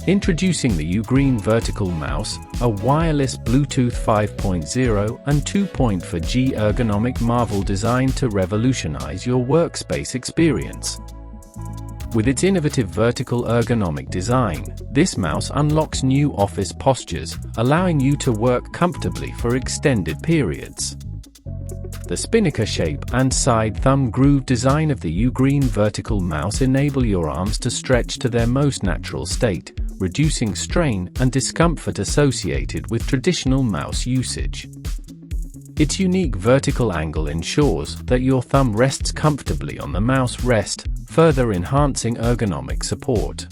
Introducing the UGREEN Vertical Mouse, a wireless Bluetooth 5.0 and 2.4G ergonomic marvel designed to revolutionize your workspace experience. With its innovative vertical ergonomic design, this mouse unlocks new office postures, allowing you to work comfortably for extended periods. The spinnaker shape and side thumb groove design of the UGREEN Vertical Mouse enable your arms to stretch to their most natural state, reducing strain and discomfort associated with traditional mouse usage. Its unique vertical angle ensures that your thumb rests comfortably on the mouse rest, further enhancing ergonomic support.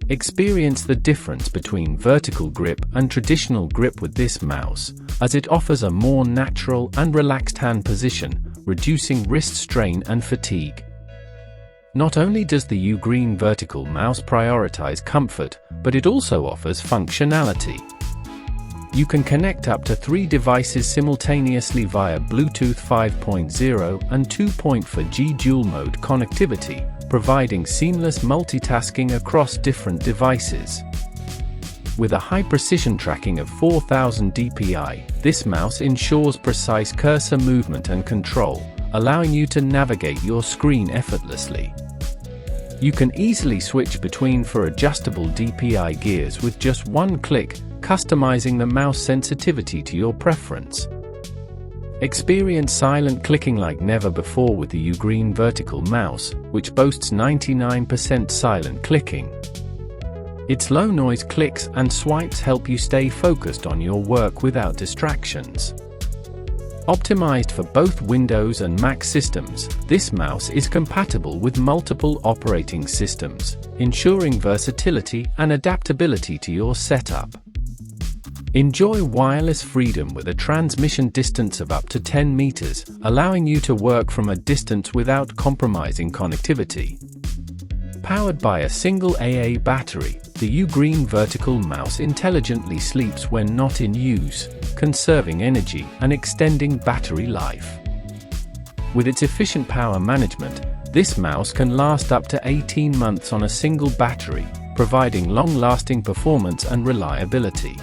Experience the difference between vertical grip and traditional grip with this mouse, as it offers a more natural and relaxed hand position, reducing wrist strain and fatigue. Not only does the UGREEN Vertical Mouse prioritize comfort, but it also offers functionality. You can connect up to 3 devices simultaneously via Bluetooth 5.0 and 2.4G dual-mode connectivity, providing seamless multitasking across different devices. With a high-precision tracking of 4000 dpi, this mouse ensures precise cursor movement and control, allowing you to navigate your screen effortlessly. You can easily switch between 4 adjustable DPI gears with just one click, customizing the mouse sensitivity to your preference. Experience silent clicking like never before with the UGREEN Vertical Mouse, which boasts 99% silent clicking. Its low-noise clicks and swipes help you stay focused on your work without distractions. Optimized for both Windows and Mac systems, this mouse is compatible with multiple operating systems, ensuring versatility and adaptability to your setup. Enjoy wireless freedom with a transmission distance of up to 10 meters, allowing you to work from a distance without compromising connectivity. Powered by a single AA battery, the UGREEN Vertical Mouse intelligently sleeps when not in use, conserving energy and extending battery life. With its efficient power management, this mouse can last up to 18 months on a single battery, providing long-lasting performance and reliability.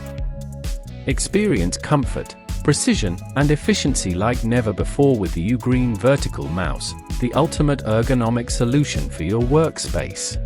Experience comfort, precision, and efficiency like never before with the UGREEN Vertical Mouse, the ultimate ergonomic solution for your workspace.